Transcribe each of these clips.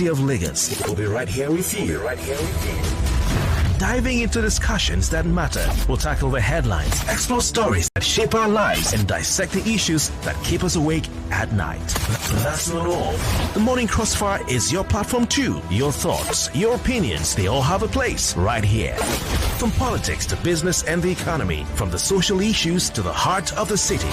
of Lagos. We'll be right here with you. Diving into discussions that matter, we'll tackle the headlines, explore stories that shape our lives, and dissect the issues that keep us awake at night. But that's not all. The Morning Crossfire is your platform too. Your thoughts, your opinions, they all have a place right here. From politics to business and the economy, from the social issues to the heart of the city.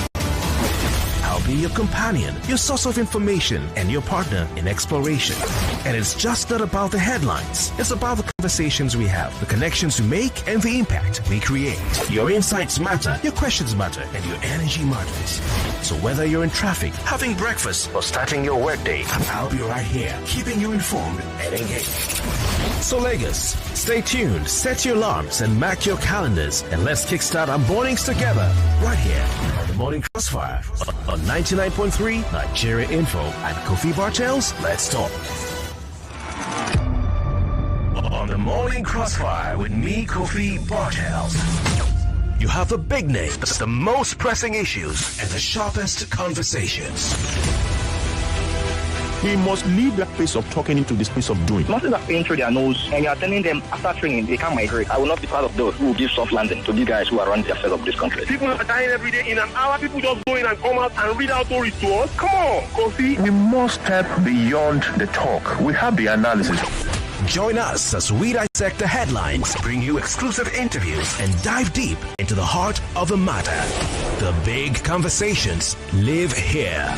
I'll be your companion, your source of information, and your partner in exploration. And it's just not about the headlines. It's about the conversations we have, the connections we make, and the impact we create. Your insights matter, your questions matter, and your energy matters. So whether you're in traffic, having breakfast, or starting your workday, I'll be right here, keeping you informed and engaged. So Lagos, stay tuned, set your alarms, and mark your calendars, and let's kickstart our mornings together, right here on the Morning Crossfire on 99.3 Nigeria Info and Kofi Bartels. Let's talk. On the Morning Crossfire with me, Kofi Bartels. You have the big names, the most pressing issues, and the sharpest conversations. We must leave that place of talking into this place of doing. Masses are paying through their nose, and you are telling them after training they can't migrate. I will not be part of those who will give soft landing to these guys who are running the affairs of this country. People are dying every day. In an hour, people just go in and come out and read out stories to us. Come on, Kofi. We must step beyond the talk. We have the analysis. Join us as we dissect the headlines, bring you exclusive interviews, and dive deep into the heart of the matter. The big conversations live here.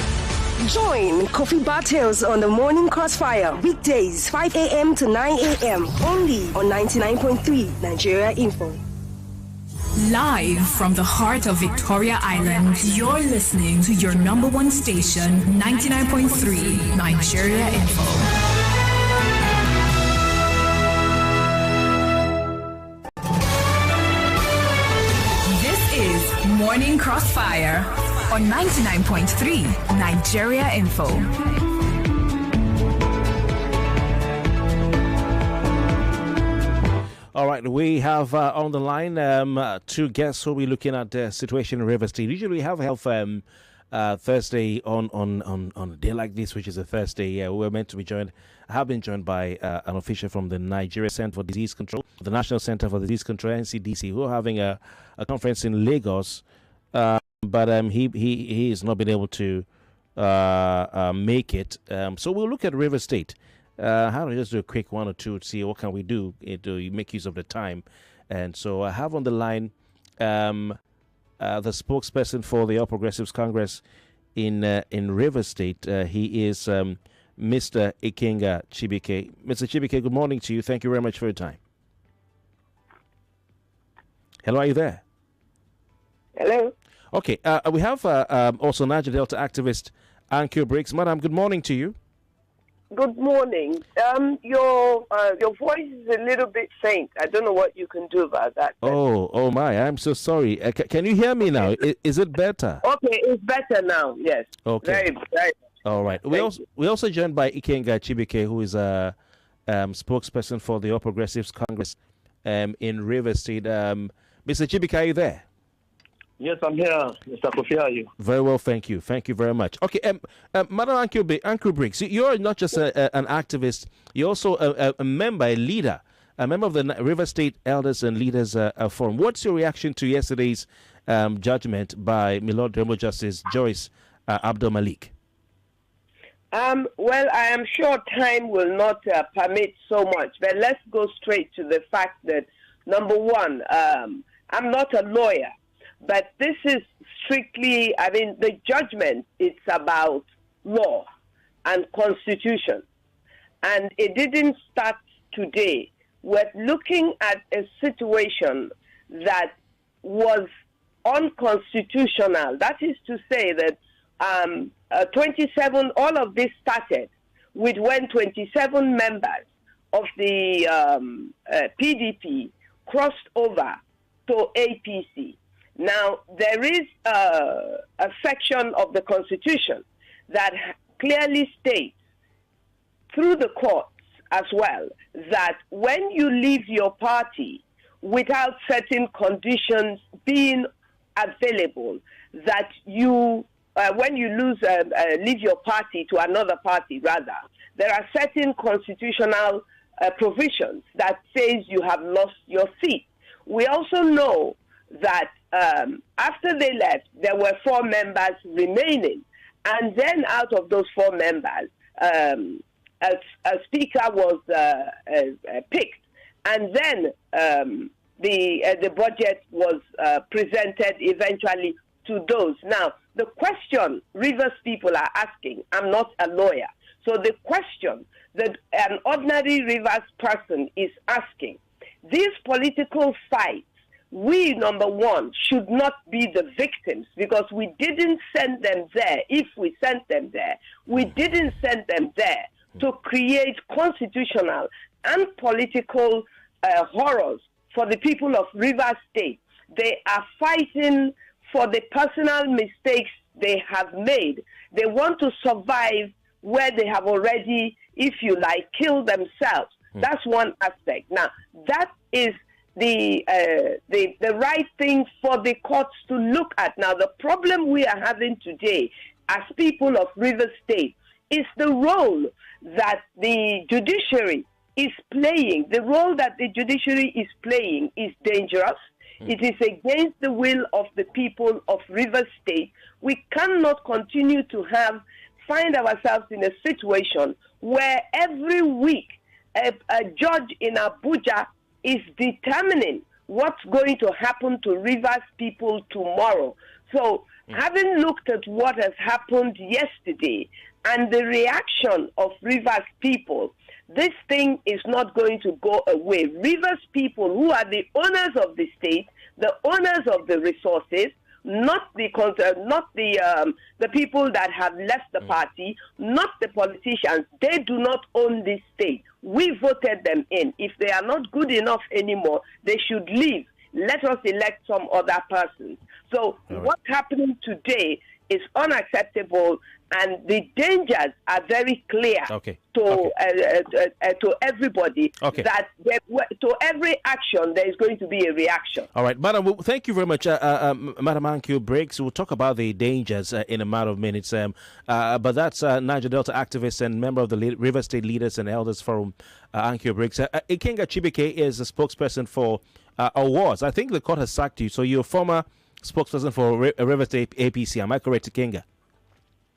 Join Kofi Bartels on the Morning Crossfire, weekdays 5 a.m. to 9 a.m. only on 99.3 Nigeria Info. Live from the heart of Victoria Island, you're listening to your number one station, 99.3 Nigeria Info. Morning Crossfire on 99.3 Nigeria Info. All right, we have on the line two guests who will be looking at the situation in River State. Usually we have health Thursday on a day like this, which is a Thursday. We're meant to be joined. I have been joined by an official from the Nigeria Center for Disease Control, the National Center for Disease Control, NCDC, who are having a conference in Lagos. But he has not been able to make it. So we'll look at River State. How do we just do a quick one or two to see what can we do to make use of the time. And so I have on the line the spokesperson for the All Progressives Congress in River State. He is Mr. Ikenga Chibike. Mr. Chibike, good morning to you. Thank you very much for your time. Hello, are you there? Hello. Okay, we have also Niger Delta activist Anko Briggs. Madam, good morning to you. Good morning. Your voice is a little bit faint. I don't know what you can do about that. Oh my! I'm so sorry. Can you hear me now? Is it better? Okay, it's better now. Yes. Okay. Very. All right. We also joined by Ikenga Chibike, who is a spokesperson for the All Progressives Congress in River State. Mr. Chibike, are you there? Yes, I'm here, Mr. Kofi. Are you? Very well, thank you. Thank you very much. Okay, Madam Anko Briggs, you're not just an activist, you're also a member, a leader, a member of the River State Elders and Leaders Forum. What's your reaction to yesterday's judgment by Milord Honorable Justice Joyce Abdul Malik? Well, I am sure time will not permit so much, but let's go straight to the fact that, number one, I'm not a lawyer. But this is strictly, the judgment, it's about law and constitution. And it didn't start today. We're looking at a situation that was unconstitutional. That is to say that 27, all of this started with when 27 members of the PDP crossed over to APC. Now, there is a section of the Constitution that clearly states, through the courts as well, that when you leave your party without certain conditions being available, that you, when you leave your party to another party, rather, there are certain constitutional provisions that says you have lost your seat. We also know that after they left, there were 4 members remaining. And then out of those 4 members, a speaker was picked. And then the budget was presented eventually to those. Now, the question Rivers people are asking, I'm not a lawyer, so the question that an ordinary Rivers person is asking, these political fights, we, number one, should not be the victims because we didn't send them there. If we sent them there, we didn't send them there to create constitutional and political horrors for the people of Rivers State. They are fighting for the personal mistakes they have made. They want to survive where they have already, if you like, killed themselves. That's one aspect. Now, that is the right thing for the courts to look at. Now, the problem we are having today as people of Rivers State is the role that the judiciary is playing. The role that the judiciary is playing is dangerous. It is against the will of the people of Rivers State. We cannot continue to find ourselves in a situation where every week a judge in Abuja is determining what's going to happen to Rivers people tomorrow. So, having looked at what has happened yesterday and the reaction of Rivers people, this thing is not going to go away. Rivers people, who are the owners of the state, the owners of the resources, not the people that have left the party, not the politicians. They do not own this state. We voted them in. If they are not good enough anymore, they should leave. Let us elect some other persons. So what's happening today is unacceptable, and the dangers are very clear to everybody. That to every action there is going to be a reaction. All right, Madam. Well, thank you very much, Madam Ankyo Briggs. We'll talk about the dangers in a matter of minutes. But that's Niger Delta activist and member of the River State Leaders and Elders Forum, Ankyo Briggs. Ikenga Chibike is the spokesperson for awards. I think the court has sacked you, so you're a former spokesperson for River State APC. Am I correct, Ikenga?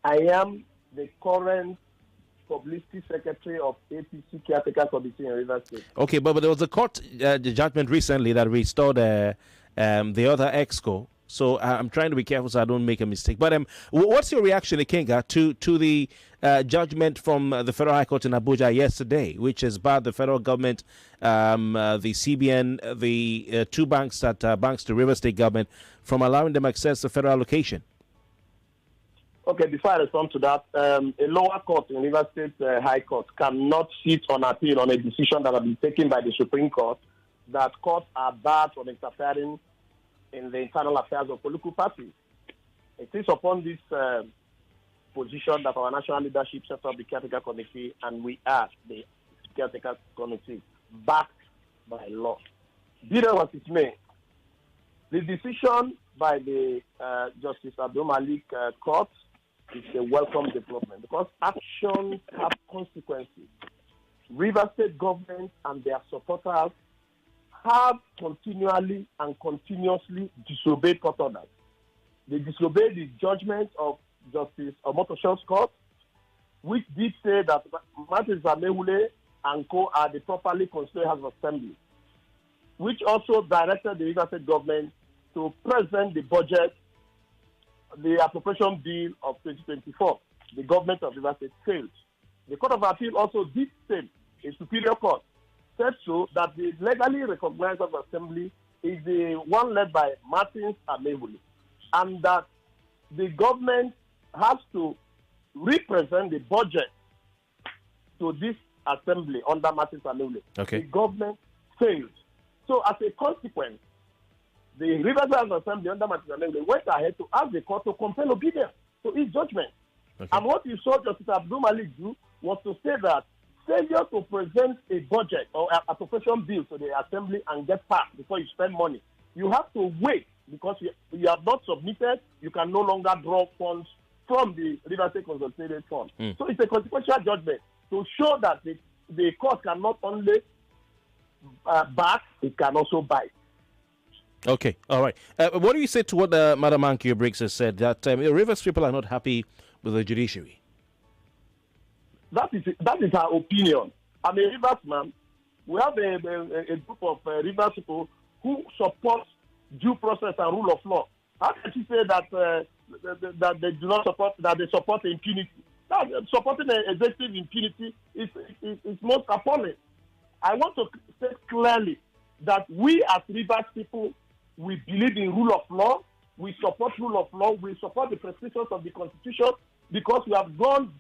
I am the current publicity secretary of APC Caretaker Committee in River State. Okay, but there was a court judgment recently that restored the other exco. So I'm trying to be careful so I don't make a mistake. But what's your reaction, Ikenga, to the judgment from the Federal High Court in Abuja yesterday, which has barred the federal government, the CBN, the 2 banks that banks the River State government from allowing them access to federal allocation? Okay, before I respond to that, a lower court in River State High Court cannot sit on appeal on a decision that has been taken by the Supreme Court that courts are barred from interfering in the internal affairs of political parties. It is upon this position that our national leadership set up the Caretaker Committee, and we are the Caretaker Committee, backed by law. Be that what it may, the decision by the Justice Abdul Malik Court is a welcome development because actions have consequences. River State government and their supporters have continually and continuously disobeyed court orders. They disobeyed the judgment of Justice Omotosho's court, which did say that Martin Zamehule and co are the properly constituted House of Assembly, which also directed the River State government to present the budget, the appropriation bill of 2024. The government of River State failed. The Court of Appeal also did same. A superior court said so that the legally recognized House of Assembly is the one led by Martins Amehule, and that the government has to represent the budget to this assembly under Martins Amehule. Okay. The government failed. So as a consequence, the Riverside Assembly under Martins Amehule went ahead to ask the court to compel obedience to his judgment. Okay. And what you saw Justice Abdul Malik do was to say that failure to present a budget or an appropriation bill to the assembly and get passed before you spend money, you have to wait because you have not submitted. You can no longer draw funds from the River State Consolidated Fund. So it's a consequential judgment. to show that the court can not only back, it can also bite. Okay, all right. What do you say to what Madam Ankyo Briggs has said, that Rivers people are not happy with the judiciary? That is her opinion. I'm a Rivers man. We have a group of Rivers people who support due process and rule of law. How can you say that that they do not support, that they support impunity? Now, supporting executive impunity is most appalling. I want to say clearly that we as Rivers people, we believe in rule of law. We support rule of law. We support the prescriptions of the Constitution because we have gone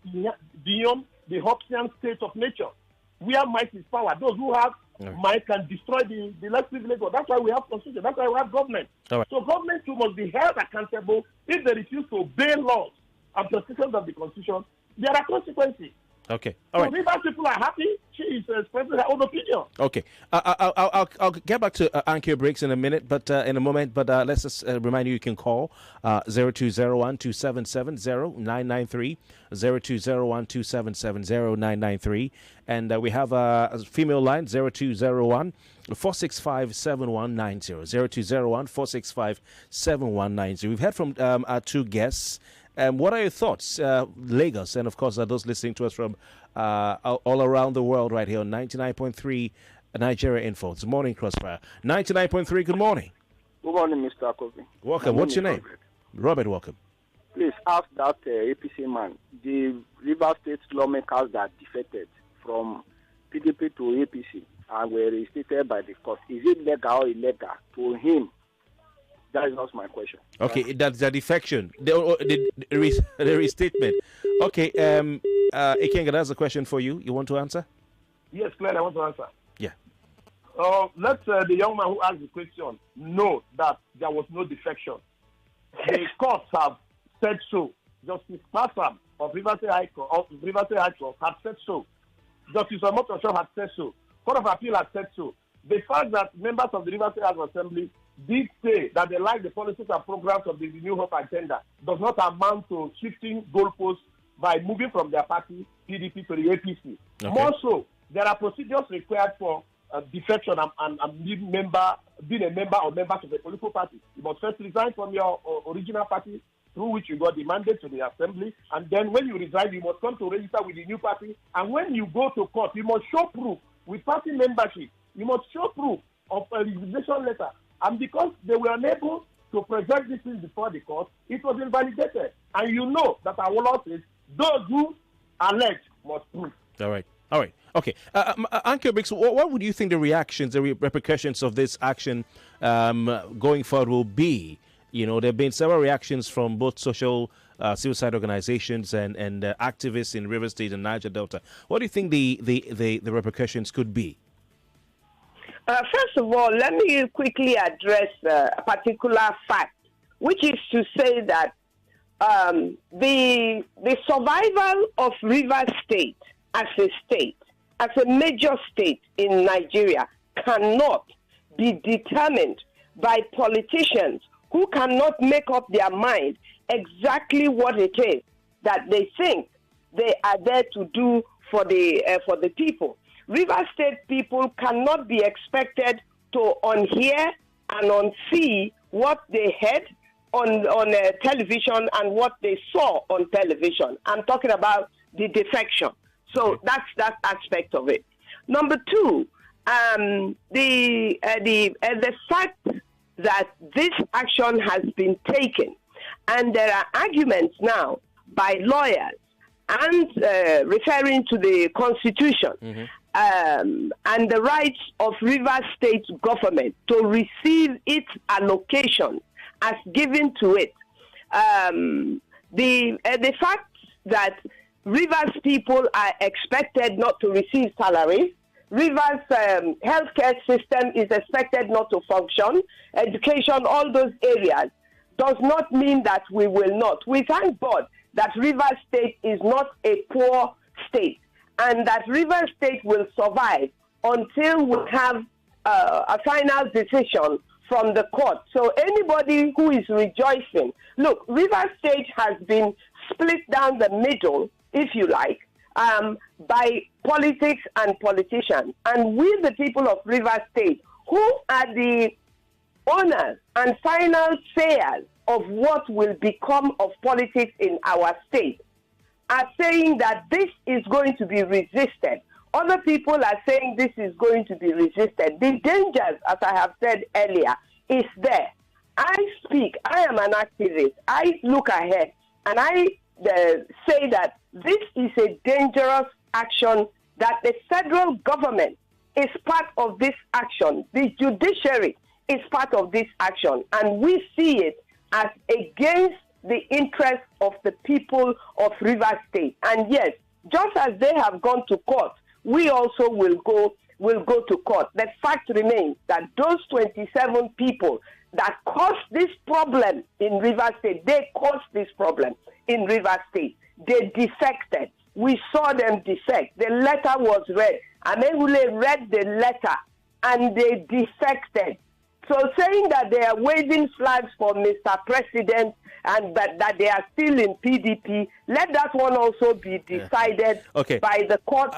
beyond the Hobbesian state of nature, where might is power. Those who have might can destroy the less privileged. That's why we have Constitution. That's why we have government. Right. So government too must be held accountable if they refuse to obey laws and prescriptions of the Constitution. There are consequences. Okay. All right. So Rivers people are happy. She is expressing her own opinion. Okay. I'll get back to Ankyo Briggs in a minute, but in a moment. But let's just remind you can call 0201-2770-993, 0201-2770-993, and we have a female line 0201-465-7190, 0201-465-7190. We've heard from our two guests. What are your thoughts, Lagos, and of course those listening to us from all around the world right here on 99.3 Nigeria Info. It's Morning Crossfire. 99.3, good morning. Good morning, Mr. Kofi. Welcome. What's your name? Robert, welcome. Please ask that APC man, the River State lawmakers that defected from PDP to APC and were reinstated by the court, is it legal or illegal to him? That is not my question. Okay, that's the defection, the restatement. Okay, Ikenga, that's a question for you. You want to answer? Yes, Claire, I want to answer. Yeah. Let the young man who asked the question know that there was no defection. The courts have said so. Justice Passam of River State High Court had said so. Justice Omotosho had said so. Court of Appeal had said so. The fact that members of the River State House Assembly did say that they like the policies and programs of the New Hope agenda does not amount to shifting goalposts by moving from their party, PDP, to the APC. Okay. More so, there are procedures required for defection and being a member or members of a political party. You must first resign from your original party through which you got the mandate to the assembly, and then when you resign, you must come to register with the new party, and when you go to court, you must show proof with party membership. You must show proof of a resignation letter. And because they were unable to present this thing before the court, it was invalidated. And you know that our law says those who allege must prove. All right. Okay. Ankyo Briggs, what would you think the reactions, the repercussions of this action going forward will be? You know, there have been several reactions from both social civil society organizations and activists in River State and Niger Delta. What do you think the repercussions could be? First of all, let me quickly address a particular fact, which is to say that the survival of River State, as a major state in Nigeria, cannot be determined by politicians who cannot make up their mind exactly what it is that they think they are there to do for the people. River State people cannot be expected to unhear and unsee what they heard on television and what they saw on television. I'm talking about the defection. So that's that aspect of it. Number two, the fact that this action has been taken, and there are arguments now by lawyers and referring to the Constitution and the rights of River State government to receive its allocation as given to it. The fact that Rivers people are expected not to receive salaries, Rivers healthcare system is expected not to function, education, all those areas, does not mean that we will not. We thank God that River State is not a poor state, and that River State will survive until we have a final decision from the court. So anybody who is rejoicing, look, River State has been split down the middle, if you like, by politics and politicians. And we, the people of Rivers State, who are the owners and final sayers of what will become of politics in our state, are saying that this is going to be resisted. Other people are saying this is going to be resisted. The dangers, as I have said earlier, is there. I speak, I am an activist, I look ahead, and I say that this is a dangerous action, that the federal government is part of this action. The judiciary is part of this action, and we see it as against the interests of the people of Rivers State. And yes, just as they have gone to court, we also will go to court. The fact remains that those 27 people that caused this problem in Rivers State, they caused this problem in Rivers State. They defected. We saw them defect. The letter was read. Amehule read the letter and they defected. So saying that they are waving flags for Mr. President and that they are still in PDP, let that one also be decided by the courts.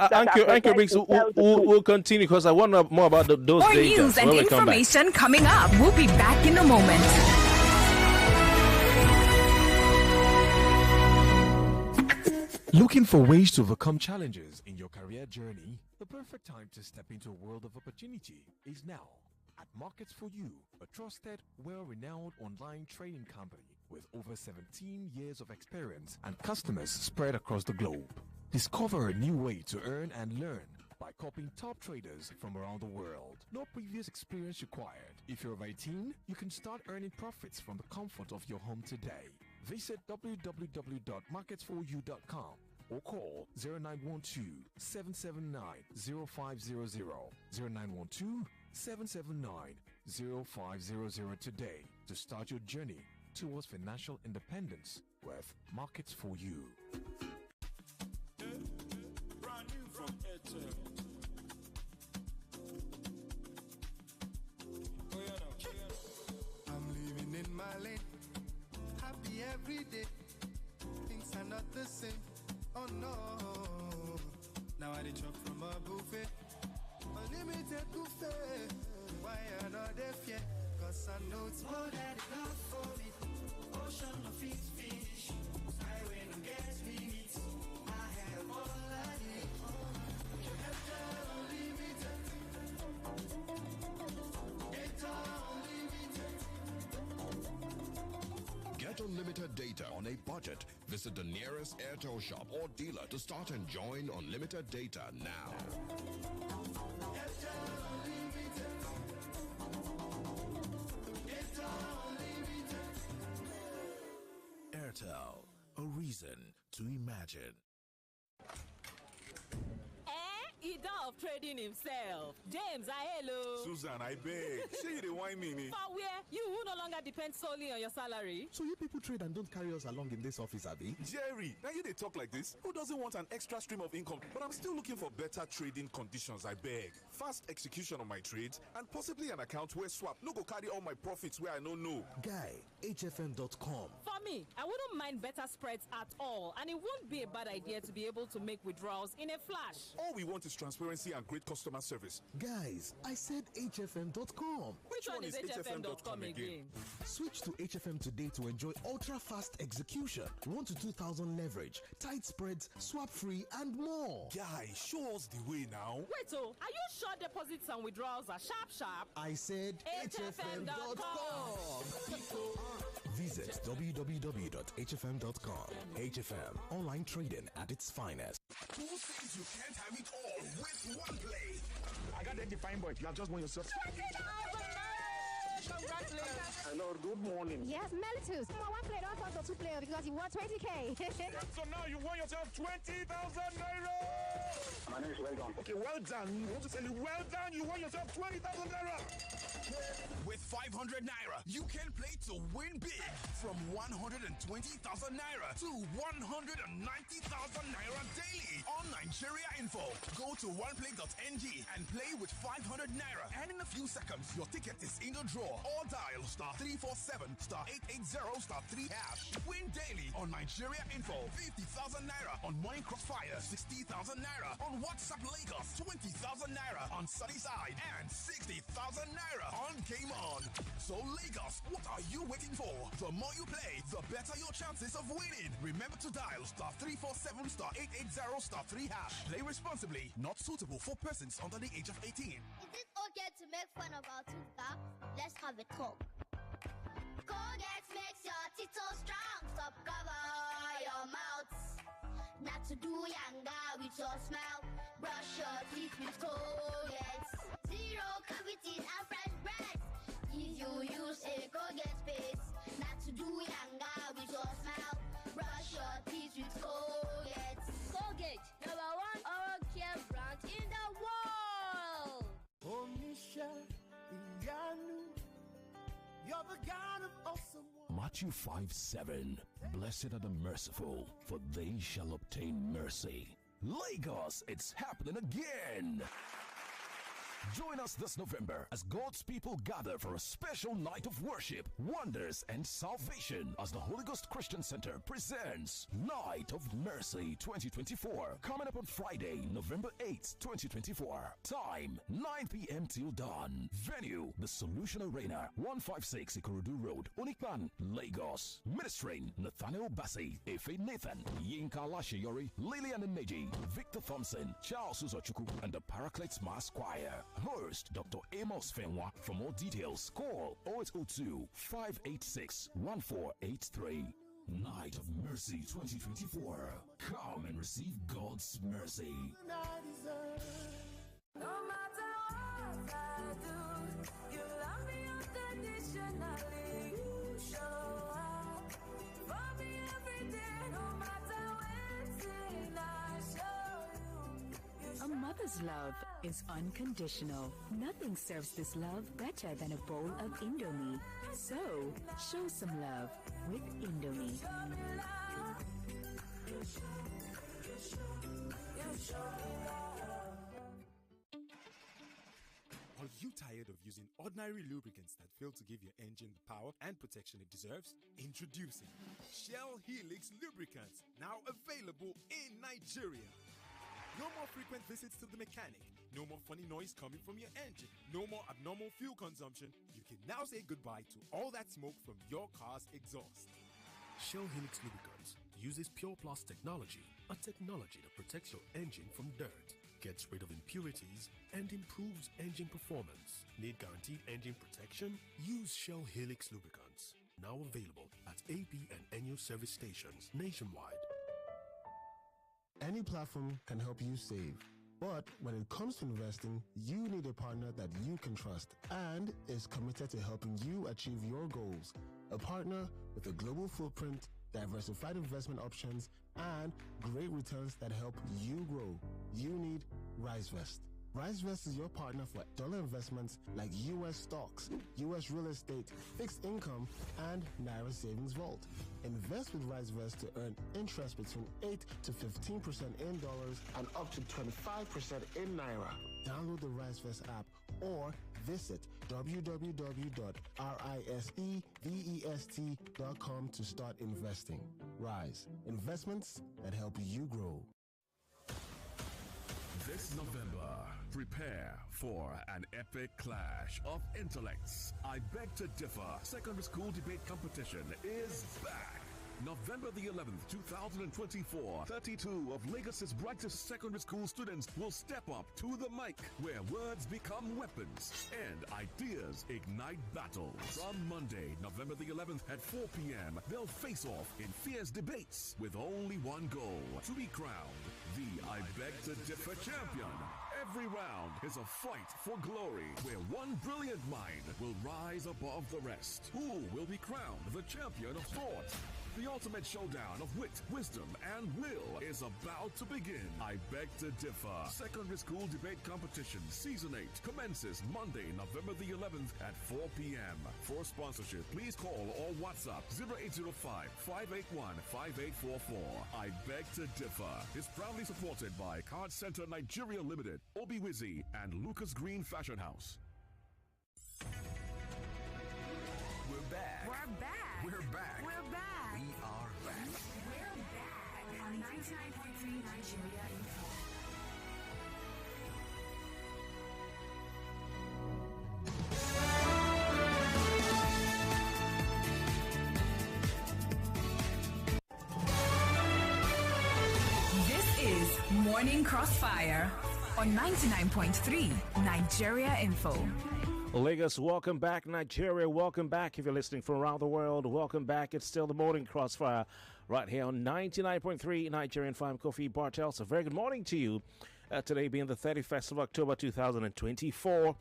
We'll continue because I want to know more about those more news and information coming up. We'll be back in a moment. Looking for ways to overcome challenges in your career journey? The perfect time to step into a world of opportunity is now. At Markets for You, a trusted, well-renowned online training company with over 17 years of experience and customers spread across the globe. Discover a new way to earn and learn by copying top traders from around the world. No previous experience required. If you're of 18, you can start earning profits from the comfort of your home today. Visit www.marketsforyou.com or call 0912-779-0500, 0912-779-0500 today to start your journey towards financial independence with Markets for You. Brand new from Airtel. I'm living in my lane, happy every day. Things are not the same. Oh no. Now I drop from a buffet, unlimited buffet. Why I not deaf yet? Cause I know it's more than enough for me. Ocean of fish, highway no get limits. I have all I need. Get unlimited data on a budget. Visit the nearest Airtel shop or dealer to start enjoying unlimited data now. Airtel, a reason to imagine. Leader of trading himself. James, hello. Susan, I beg. Say you the wine me. For where? You who no longer depend solely on your salary. So you people trade and don't carry us along in this office, Abby? Jerry, now you they talk like this. Who doesn't want an extra stream of income? But I'm still looking for better trading conditions, I beg. Fast execution on my trades and possibly an account where swap no go carry all my profits where I don't know. Guy, HFM.com. For me, I wouldn't mind better spreads at all, and it won't be a bad idea to be able to make withdrawals in a flash. All we want is transparency and great customer service. Guys, I said HFM.com. Which one is HFM.com again? Switch to HFM today to enjoy ultra-fast execution, 1 to 2,000 leverage, tight spreads, swap-free, and more. Guy, show us the way now. Wait, are you sure deposits and withdrawals are sharp? I said HFM.com. Visit www.hfm.com. HFM, online trading at its finest. Two things you can't have it all with one play. I got that defined boy. You have just won yourself. Congratulations. Hello, good morning. Yes, Melitus. One player, don't talk to 2 players because you won 20K. So now you won yourself 20,000 naira. My name is Well Done. Okay, well done. You want to tell you well done? You won yourself 20,000 naira. With 500 naira, you can play to win big. From 120,000 naira to 190,000 naira daily on Nigeria Info. Go to oneplay.ng and play with 500 naira. And in a few seconds, your ticket is in the draw. Or dial *347 *880 *3 hash. Win daily on Nigeria Info. 50,000 naira on Morning Crossfire. 60,000 naira on WhatsApp Lagos. 20,000 naira on Sunnyside. And 60,000 naira on Game On. So Lagos, what are you waiting for? The more you play, the better your chances of winning. Remember to dial *347 *880 *3 hash. Play responsibly. Not suitable for persons under the age of 18. Is it okay to make fun of our tooth gap? Let's have a talk. Colgate makes your teeth so strong. Stop cover your mouth. Not to do yanga with your smile. Brush your teeth with Colgate. Zero cavities and fresh breath. If you use a Colgate paste. Not to do yanga with your smile. Brush your teeth with Colgate. Colgate, #1 oral care brand in the world. Oh, Michelle, you're the God of awesome. Matthew 5:7. Blessed are the merciful, for they shall obtain mercy. Lagos, it's happening again. Join us this November as God's people gather for a special night of worship, wonders, and salvation as the Holy Ghost Christian Center presents Night of Mercy 2024. Coming up on Friday, November 8th, 2024. Time, 9 p.m. till dawn. Venue, the Solution Arena, 156 Ikorodu Road, Onikpan, Lagos. Ministering, Nathaniel Bassi, Efe Nathan, Yinka Lashiyori, Lillian Neji, Victor Thompson, Charles Uzochukwu, and the Paracletes Mass Choir. Host Dr. Amos Fenwa. For more details, call 0802 586 1483. Night of Mercy 2024. Come and receive God's mercy. No matter what I do, you love me unconditionally. You show up for me every day. No matter when I show you. A mother's love is unconditional. Nothing serves this love better than a bowl of Indomie. So, show some love with Indomie. Are you tired of using ordinary lubricants that fail to give your engine the power and protection it deserves? Introducing Shell Helix Lubricants, now available in Nigeria. No more frequent visits to the mechanic. No more funny noise coming from your engine. No more abnormal fuel consumption. You can now say goodbye to all that smoke from your car's exhaust. Shell Helix Lubricants uses Pure Plus technology, a technology that protects your engine from dirt, gets rid of impurities, and improves engine performance. Need guaranteed engine protection? Use Shell Helix Lubricants. Now available at AP and NU service stations nationwide. Any platform can help you save. But when it comes to investing, you need a partner that you can trust and is committed to helping you achieve your goals. A partner with a global footprint, diversified investment options, and great returns that help you grow. You need RiseVest. RiseVest is your partner for dollar investments like U.S. stocks, U.S. real estate, fixed income, and Naira Savings Vault. Invest with RiseVest to earn interest between 8 to 15% in dollars and up to 25% in Naira. Download the RiseVest app or visit www.risevest.com to start investing. Rise. Investments that help you grow. This November, prepare for an epic clash of intellects. I Beg to Differ Secondary School Debate Competition is back. November the 11th, 2024, 32 of Lagos's brightest secondary school students will step up to the mic, where words become weapons and ideas ignite battles. From Monday, November the 11th at 4 p.m., they'll face off in fierce debates with only one goal: to be crowned the I Beg to Differ champion. Every round is a fight for glory, where one brilliant mind will rise above the rest. Who will be crowned the champion of thought? The ultimate showdown of wit, wisdom, and will is about to begin. I beg to differ. Secondary School Debate Competition Season 8 commences Monday, November the 11th at 4 p.m. For sponsorship, please call or WhatsApp 0805-581-5844. I beg to differ is proudly supported by Card Center Nigeria Limited, Obi Wizzy, and Lucas Green Fashion House. We're back. We're back. We're back. We're back. We are back. We're back on 99.3 Nigeria Info. This is Morning Crossfire on 99.3 Nigeria Info. Lagos, welcome back. Nigeria, welcome back. If you're listening from around the world, welcome back. It's still the Morning Crossfire right here on 99.3 Nigerian FM. Kofi Bartels, a very good morning to you. Today being the 31st of October 2024.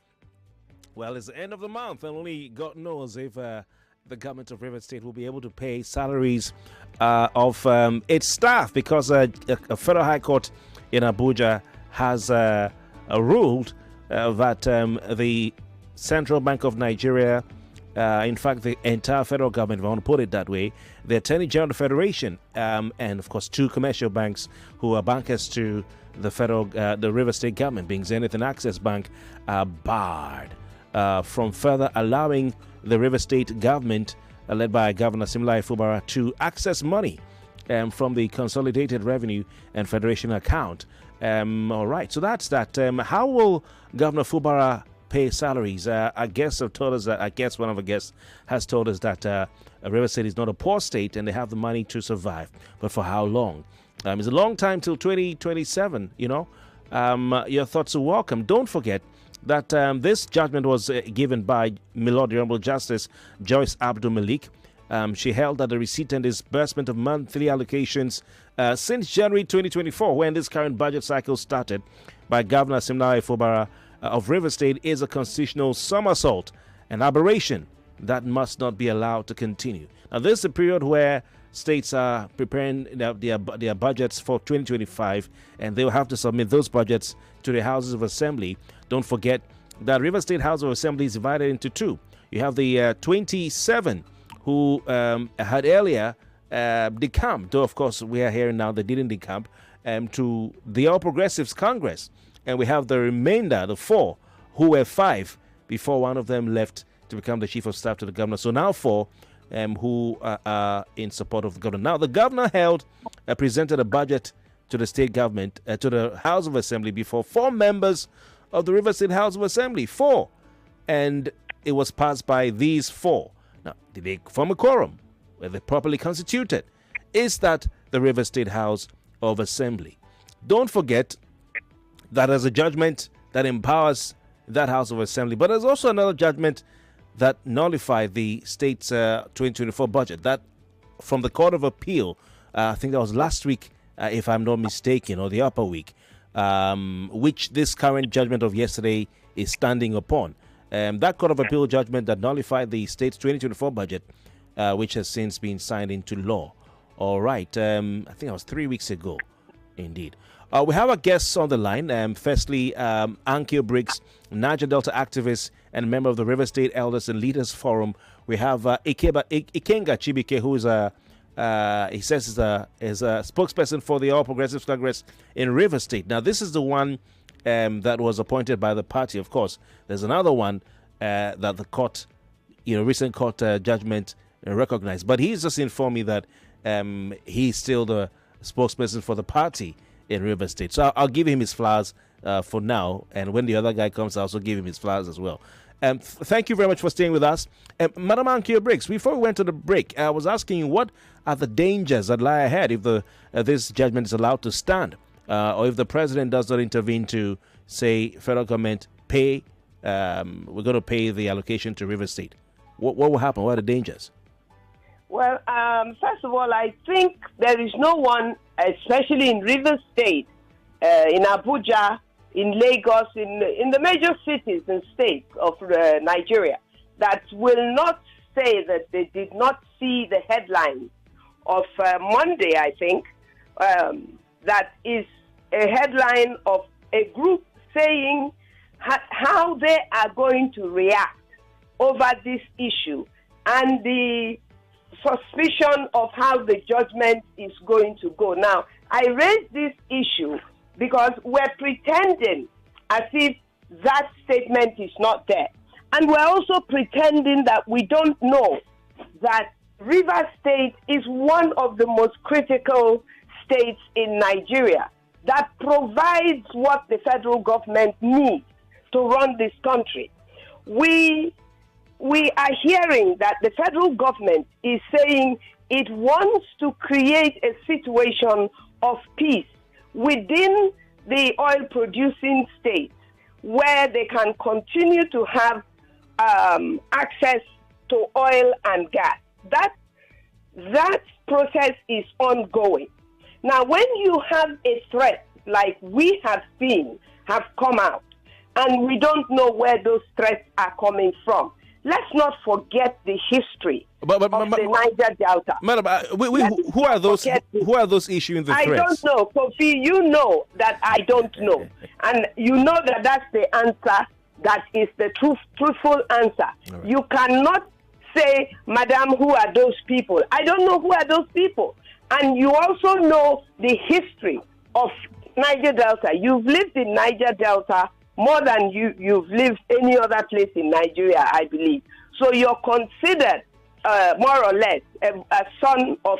Well, it's the end of the month, and only God knows if the government of Rivers State will be able to pay salaries of its staff, because a federal high court in Abuja has ruled that the Central Bank of Nigeria, in fact, the entire federal government, if I want to put it that way, the Attorney General of the Federation, and of course, two commercial banks who are bankers to the River State government, being Zenith and Access Bank, are barred from further allowing the River State government, led by Governor Similai Fubara, to access money from the Consolidated Revenue and Federation account. All right, so that's that. How will Governor Fubara pay salaries? Our guests have told us that, I guess one of our guests has told us that River State is not a poor state and they have the money to survive. But for how long? It's a long time till 2027, you know. Your thoughts are welcome. Don't forget that this judgment was given by Milord the Honorable Justice Joyce Abdul Malik. She held that the receipt and disbursement of monthly allocations since January 2024, when this current budget cycle started, by Governor Similai Fubara of River State is a constitutional somersault, an aberration that must not be allowed to continue. Now, this is a period where states are preparing their budgets for 2025, and they will have to submit those budgets to the Houses of Assembly. Don't forget that River State House of Assembly is divided into two. You have the 27 who had earlier decamped, though of course we are hearing now they didn't decamp, to the All Progressives Congress. And we have the remainder, the 4, who were 5 before one of them left to become the chief of staff to the governor. So now 4 who are in support of the governor. Now, the governor presented a budget to the state government, to the House of Assembly before 4 members of the River State House of Assembly. 4. And it was passed by these 4. Now, did they form a quorum? Were they properly constituted? Is that the River State House of Assembly? Don't forget that there's a judgment that empowers that House of Assembly, but there's also another judgment that nullified the state's 2024 budget. That from the Court of Appeal, I think that was last week, if I'm not mistaken, or the upper week, which this current judgment of yesterday is standing upon. That Court of Appeal judgment that nullified the state's 2024 budget, which has since been signed into law. All right, I think that was 3 weeks ago, indeed. We have our guests on the line. Firstly, Ankyo Briggs, Niger Delta activist and member of the River State Elders and Leaders Forum. We have Ikenga Chibike, who is he says is a spokesperson for the All Progressives Congress in River State. Now, this is the one that was appointed by the party. Of course, there's another one that the court, recent court judgment recognized. But he's just informed me that he's still the spokesperson for the party in River State. So I'll give him his flowers for now, and when the other guy comes, I'll also give him his flowers as well. Thank you very much for staying with us. Madam Ankyo Briggs, before we went to the break, I was asking you what are the dangers that lie ahead if this judgment is allowed to stand, or if the president does not intervene to say, federal government, we're going to pay the allocation to River State. What will happen? What are the dangers? Well, first of all, I think there is no one, especially in River State, in Abuja, in Lagos, in the major cities and states of Nigeria, that will not say that they did not see the headlines of Monday, I think, that is a headline of a group saying how they are going to react over this issue and the suspicion of how the judgment is going to go. Now, I raised this issue because we're pretending as if that statement is not there. And we're also pretending that we don't know that Rivers State is one of the most critical states in Nigeria that provides what the federal government needs to run this country. We are hearing that the federal government is saying it wants to create a situation of peace within the oil-producing states where they can continue to have access to oil and gas. That process is ongoing. Now, when you have a threat like we have seen have come out, and we don't know where those threats are coming from, let's not forget the history of the Niger Delta. Madam, who are those issuing the threats? I don't know, Kofi. You know that I don't know, and you know that that's the answer. That is the truthful answer. Right. You cannot say, Madam, who are those people? I don't know who are those people. And you also know the history of Niger Delta. You've lived in Niger Delta more than you've lived any other place in Nigeria, I believe. So you're considered more or less a son of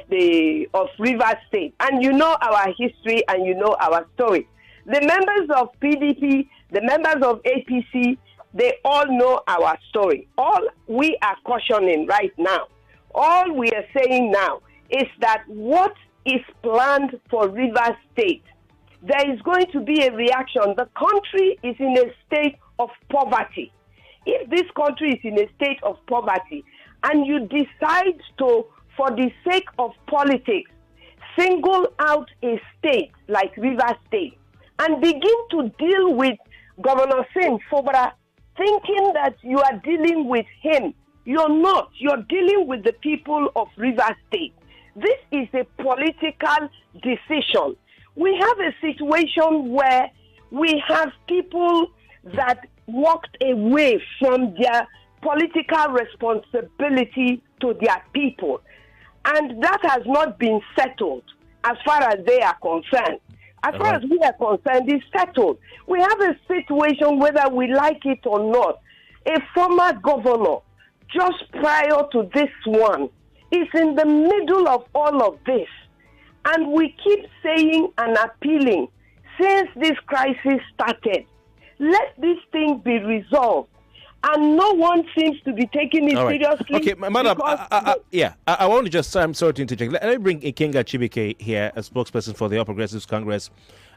Rivers State. And you know our history and you know our story. The members of PDP, the members of APC, they all know our story. All we are cautioning right now, all we are saying now is that what is planned for Rivers State, there is going to be a reaction. The country is in a state of poverty. If this country is in a state of poverty and you decide to, for the sake of politics, single out a state like Rivers State and begin to deal with Governor Sim Fobara, thinking that you are dealing with him, you're not. You're dealing with the people of Rivers State. This is a political decision. We have a situation where we have people that walked away from their political responsibility to their people. And that has not been settled as far as they are concerned. As far as we are concerned, it's settled. We have a situation, whether we like it or not. A former governor, just prior to this one, is in the middle of all of this. And we keep saying and appealing, since this crisis started, let this thing be resolved. And no one seems to be taking it seriously. Okay, Madam, I want to just, I'm sorry to interject. Let me bring Ikenga Chibike here, a spokesperson for the All Progressives Congress,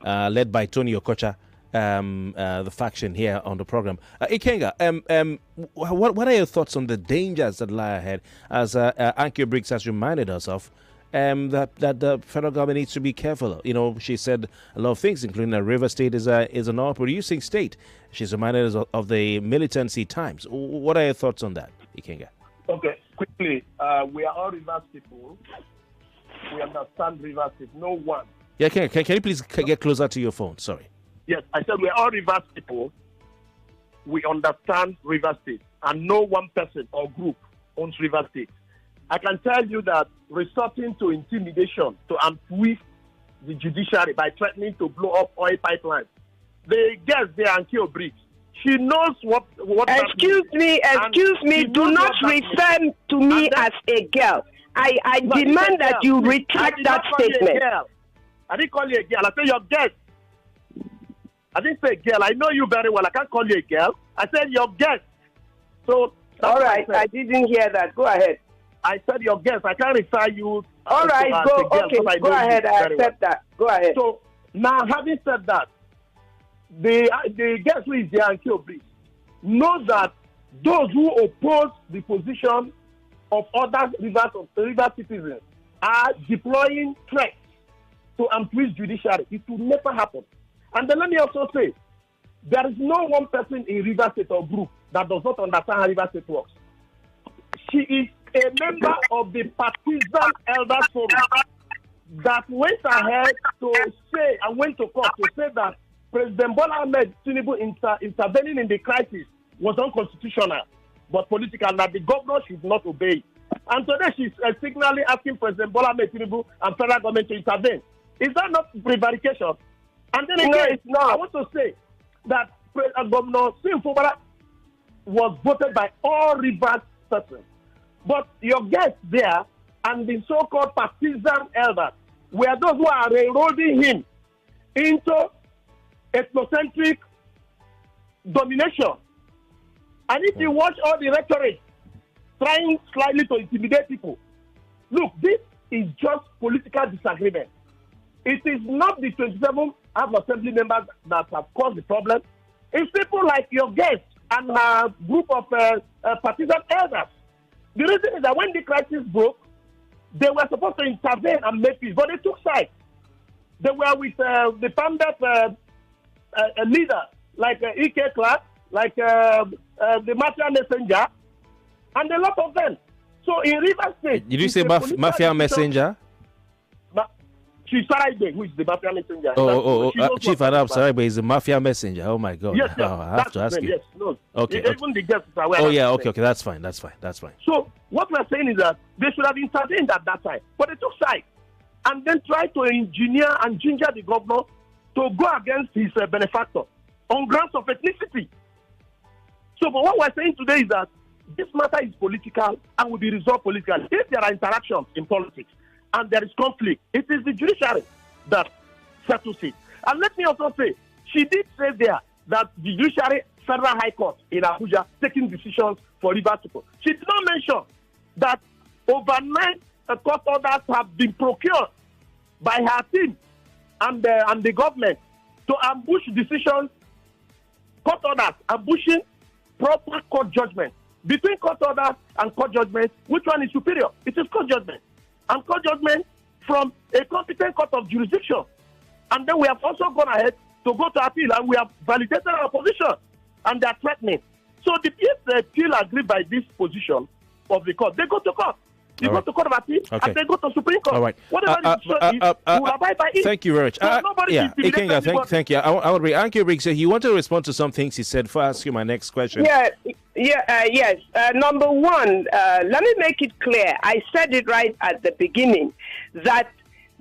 led by Tony Okocha, the faction here on the program. Ikenga, what are your thoughts on the dangers that lie ahead, as Anke Briggs has reminded us of, that the federal government needs to be careful? You know, she said a lot of things, including that River State is an oil-producing state. She's reminded us of the militancy times. What are your thoughts on that, Ikenga? Okay, quickly. We are all Rivers people. We understand Rivers State. No one. Yeah, can you please get closer to your phone? Sorry. Yes, I said we are all Rivers people. We understand Rivers State. And no one person or group owns Rivers State. I can tell you that resorting to intimidation to untwist the judiciary by threatening to blow up oil pipelines. The guest there, Anke Briggs, she knows what Excuse me, do not refer to me as a girl. I demand that you retract that statement. I didn't call you a girl. I said your guest. I didn't say girl. I know you very well. I can't call you a girl. I said your guest. So all right, I didn't hear that. Go ahead. I said your guest. I can't refer you. All right, go. Okay, go ahead. I accept that. Go ahead. So now, having said that, the guest who is there, Anke Briggs, knows that those who oppose the position of other river citizens are deploying threats to untwist judiciary. It will never happen. And then let me also say, there is no one person in River State or group that does not understand how River State works. She is a member of the partisan elders forum that went ahead to say and went to court to say that President Bola Ahmed Tinubu intervening in the crisis was unconstitutional but political, and that the governor should not obey. And today she's signaling asking President Bola Ahmed Tinubu and federal government to intervene. Is that not prevarication? And then again, it's not. I want to say that Governor Sim Fubara was voted by all Rivers persons. But your guests there and the so-called partisan elders were those who are eroding him into ethnocentric domination. And if you watch all the rhetoric trying slightly to intimidate people, look, this is just political disagreement. It is not the 27 House Assembly members that have caused the problem. It's people like your guests and a group of partisan elders. The reason is that when the crisis broke, they were supposed to intervene and make peace, but they took sides. They were with the founders, leader like E.K. Clark, like the Mafia Messenger, and a lot of them. So in Rivers State... Did you say Mafia Messenger? Chief Saraibe, who is the Mafia Messenger. Chief Arab Saraibe is the Mafia Messenger. Oh my God. Yes, yes. I have to ask you. Yes, no. Okay. Even the guests are aware. Oh yeah, okay, that's fine. So what we're saying is that they should have intervened at that time, but they took sides and then tried to engineer and ginger the governor to go against his benefactor on grounds of ethnicity. So, but what we're saying today is that this matter is political and will be resolved politically. If there are interactions in politics and there is conflict, it is the judiciary that settles it. And let me also say, she did say there that the judiciary, Federal High Court in Abuja, taking decisions for Rivers people. She did not mention that overnight court orders have been procured by her team and the government to ambush decisions, court orders, ambushing proper court judgment. Between court orders and court judgment, which one is superior? It is court judgment. And court judgment from a competent court of jurisdiction. And then we have also gone ahead to go to appeal, and we have validated our position, and they are threatening. So if they still agree by this position of the court, they go to court. You go to court of appeal, and they go to Supreme Court. All right. Whatever will abide by it. Thank you very much. So Thank you. I would read. Anki Riggs, you want to respond to some things he said before I ask you my next question? Yes. Number one, let me make it clear. I said it right at the beginning that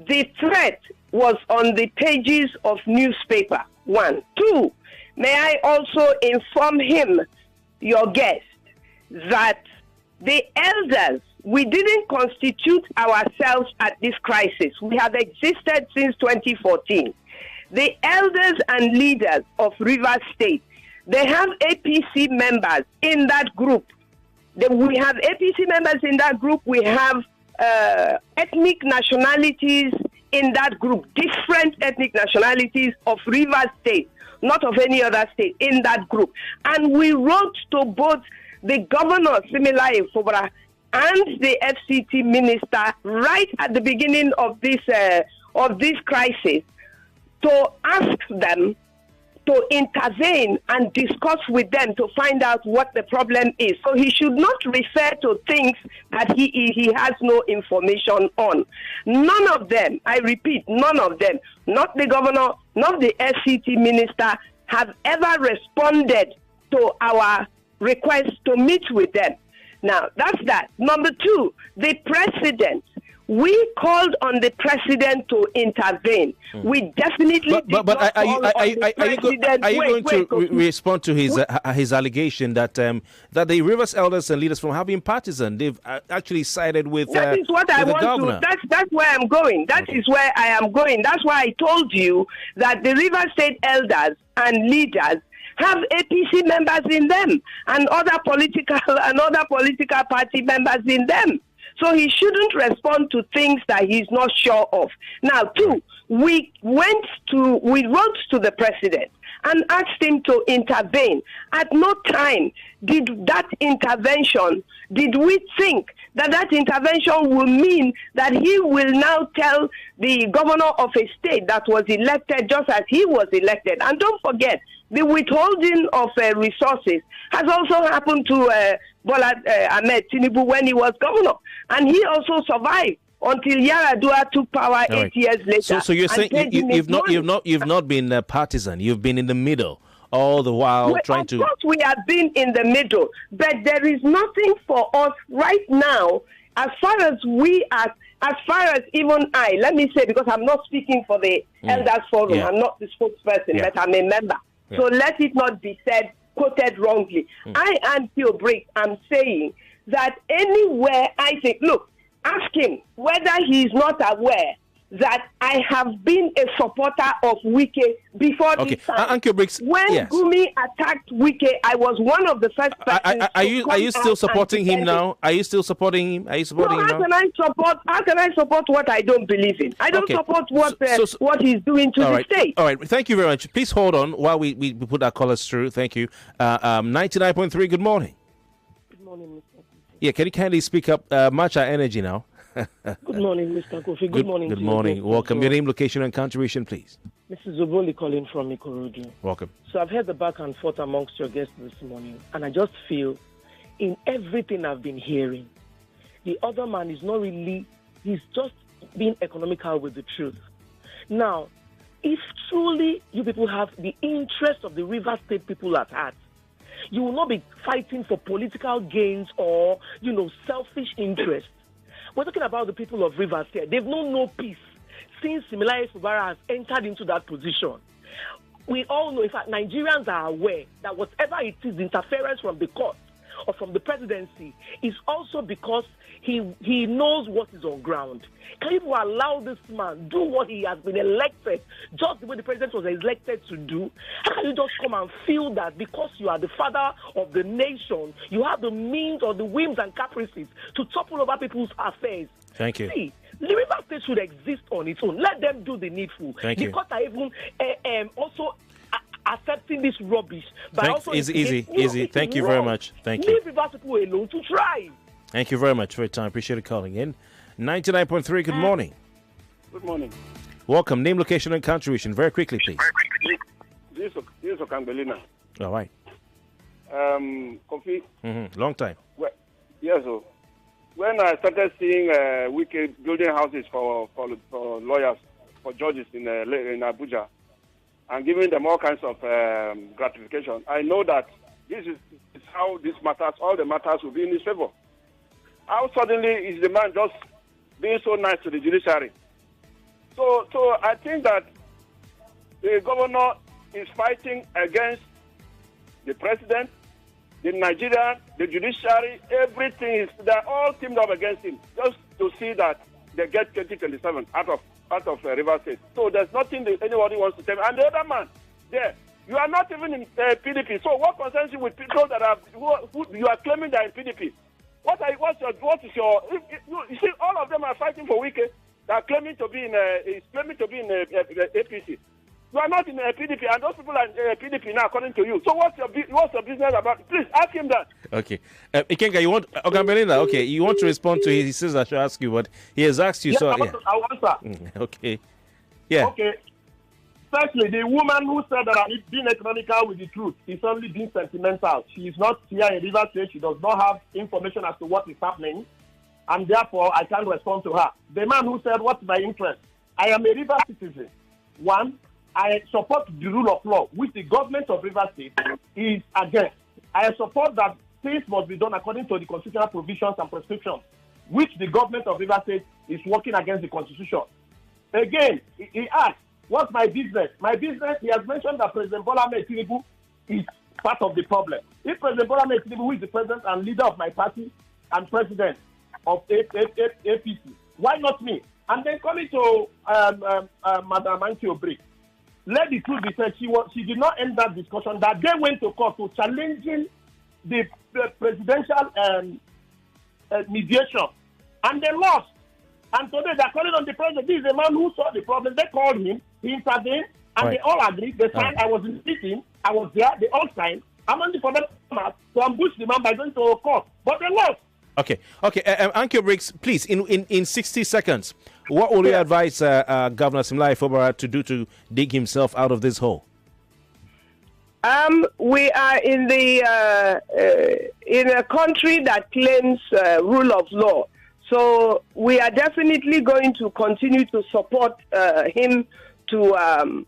the threat was on the pages of newspaper. 1. 2, may I also inform him, your guest, that the elders, we didn't constitute ourselves at this crisis. We have existed since 2014. The elders and leaders of Rivers State, they have APC members in that group. We have APC members in that group. We have ethnic nationalities in that group, different ethnic nationalities of Rivers State, not of any other state, in that group. And we wrote to both the governor, Similaye Fubara, and the FCT minister right at the beginning of this crisis to ask them to intervene and discuss with them to find out what the problem is. So he should not refer to things that he has no information on. None of them, I repeat, none of them, not the governor, not the FCT minister, have ever responded to our request to meet with them. Now, that's that. Number 2, the president. We called on the president to intervene. We definitely Are you going to respond to his allegation that that the Rivers elders and leaders from having partisan, they've actually sided with that is what I want governor. to. That's where I'm going. That is where I am going. That's why I told you that the Rivers State elders and leaders have APC members in them and other political party members in them. So he shouldn't respond to things that he's not sure of. Now, 2, we wrote to the president and asked him to intervene. At no time did we think that intervention will mean that he will now tell the governor of a state that was elected just as he was elected. And don't forget, the withholding of resources has also happened to Bola Ahmed Tinubu when he was governor. And he also survived until Yaradua took power 8 years later. So you're saying you've not been partisan. You've been in the middle all the while trying to. Of course, we have been in the middle, but there is nothing for us right now as far as even I. Let me say, because I'm not speaking for the Elders Forum. I'm not the spokesperson, but I'm a member. So let it not be quoted wrongly. I am Theo Brick. I'm saying that anywhere I think, look, ask him whether he is not aware that I have been a supporter of Wike before this time. When Gumi attacked Wike, I was one of the first persons. Are you still supporting him now? Are you still supporting him? Are you supporting him now? How can I support what I don't believe in? I don't support what he's doing to the state. All right. Thank you very much. Please hold on while we put our callers through. Thank you. 99.3, good morning. Good morning, Mr. Yeah, can you kindly speak up? Match our energy now. Good morning, Mr. Kofi. Good morning. Good morning. Welcome. Your name, location, and contribution, please. Mrs. Zoboli calling from Ikorodu. Welcome. So I've heard the back and forth amongst your guests this morning, and I just feel in everything I've been hearing, the other man is not really, he's just being economical with the truth. Now, if truly you people have the interest of the River State people at heart, you will not be fighting for political gains or, selfish interests. We're talking about the people of Rivers here. They've known no peace since Similaye Fubara has entered into that position. We all know, in fact, Nigerians are aware that whatever it is, interference from the court or from the presidency is also because he knows what is on ground. Can you allow this man do what he has been elected, just the way the president was elected to do? How can you just come and feel that because you are the father of the nation, you have the means or the whims and caprices to topple over people's affairs? Thank you. See, the River State should exist on its own. Let them do the needful. Thank you. Because I even also accepting this rubbish. Easy. Thank you very much. Thank you. Leave River people alone to try. Thank you very much for your time. Appreciate it calling in. 99.3, good morning. Good morning. Welcome. Name, location, and contribution. Very quickly, please. This is Okambelina. All right. Kofi. Long time. Yes, sir. When I started seeing wicked building houses for lawyers, for judges in Abuja, and giving them all kinds of gratification, I know that this is how this matters, all the matters will be in his favor. How suddenly is the man just being so nice to the judiciary? So I think that the governor is fighting against the president, the Nigerian, the judiciary, everything they're all teamed up against him just to see that they get 2027 out of River State. So there's nothing that anybody wants to tell me. And the other man there, you are not even in PDP. So what concerns you with people that are who you are claiming they are in PDP? What is your? You see, all of them are fighting for Wike. They are claiming to be in APC. You are not in PDP, and those people are in PDP now, according to you. So what's your business about? Please ask him that. Okay, Ikenga, you want Okambelina? Okay, you want to respond to his? He says I should ask you, but he has asked you. Yes, so I'll answer. Okay. Yeah. Okay. Firstly, the woman who said that I'm being economical with the truth is only being sentimental. She is not here in River State. She does not have information as to what is happening, and therefore I can't respond to her. The man who said, what's my interest? I am a River citizen. One, I support the rule of law, which the government of River State is against. I support that things must be done according to the constitutional provisions and prescriptions, which the government of River State is working against the constitution. Again, he asked, what's my business? My business, he has mentioned that President Bola Ahmed Tinubu is part of the problem. If President Bola Ahmed Tinubu, who is the president and leader of my party and president of APC, why not me? And then coming to Madam Anki Obrik, let the truth be said, she did not end that discussion, that they went to court to challenging the presidential mediation, and they lost. And today they're calling on the president. This is a man who saw the problem. They called him, he intervened, and they all agreed. They signed. I was in the meeting, I was there, they all signed. I'm only for them to ambush the man by going to court. But they lost. Okay. Anki Briggs, please, in 60 seconds, what will you advise Governor Similaye Fubara to do to dig himself out of this hole? We are in a country that claims rule of law. So we are definitely going to continue to support him to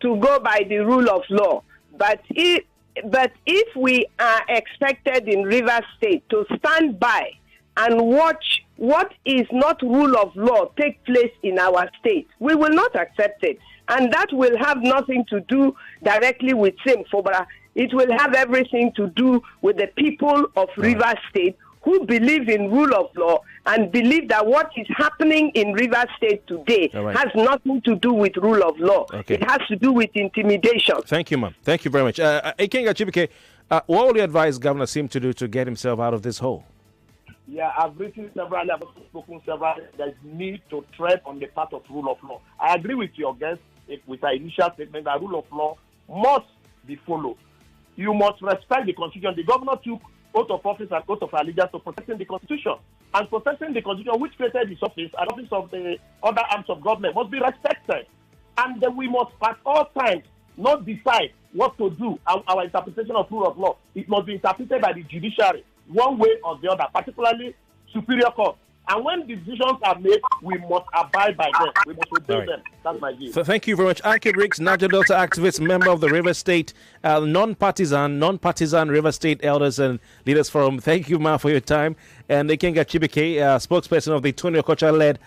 go by the rule of law. But if we are expected in Rivers State to stand by and watch what is not rule of law take place in our state, we will not accept it. And that will have nothing to do directly with Sim Fobara. It will have everything to do with the people of Rivers State who believe in rule of law and believe that what is happening in Rivers State today has nothing to do with rule of law. Okay. It has to do with intimidation. Thank you, ma'am. Thank you very much. Ikenga Chibike, what will you advise Governor Sim to do to get himself out of this hole? Yeah, I've written several, I've spoken several. There's need to tread on the path of rule of law. I agree with your guest with our initial statement that rule of law must be followed. You must respect the Constitution. The governor took oath of office and oath of allegiance to protecting the Constitution. And protecting the Constitution, which created his office and office of the other arms of government, must be respected. And then we must at all times not decide what to do. Our interpretation of rule of law, it must be interpreted by the judiciary, one way or the other, particularly Superior Court. And when decisions are made, we must abide by them. We must obey them. That's my view. So thank you very much. Akid Riggs, Niger Delta activist, member of the River State, non-partisan River State Elders and Leaders Forum. Thank you, ma, for your time. And Ikenga Chibike, spokesperson of the Tony Okocha-led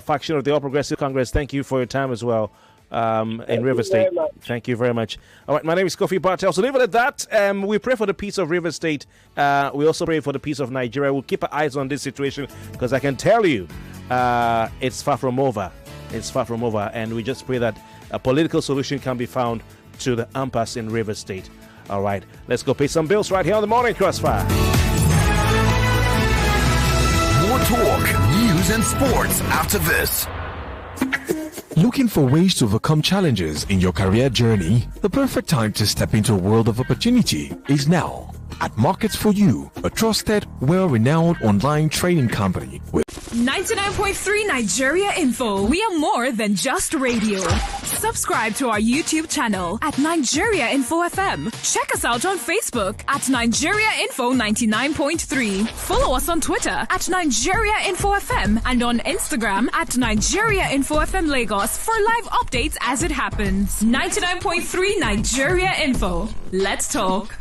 faction of the All Progressive Congress. Thank you for your time as well. In River State. Thank you very much. All right, my name is Kofi Bartels. So leave it at that. We pray for the peace of River State. We also pray for the peace of Nigeria. We'll keep our eyes on this situation because I can tell you it's far from over. It's far from over. And we just pray that a political solution can be found to the impasse in River State. All right, let's go pay some bills right here on the Morning Crossfire. More talk, news, and sports after this. Looking for ways to overcome challenges in your career journey? The perfect time to step into a world of opportunity is now. At Markets for You, a trusted, well-renowned online training company with 99.3 Nigeria Info. We are more than just radio. Subscribe to our YouTube channel at Nigeria Info FM. Check us out on Facebook at Nigeria Info 99.3. Follow us on Twitter at Nigeria Info FM and on Instagram at Nigeria Info FM Lagos for live updates as it happens. 99.3 Nigeria Info. Let's talk.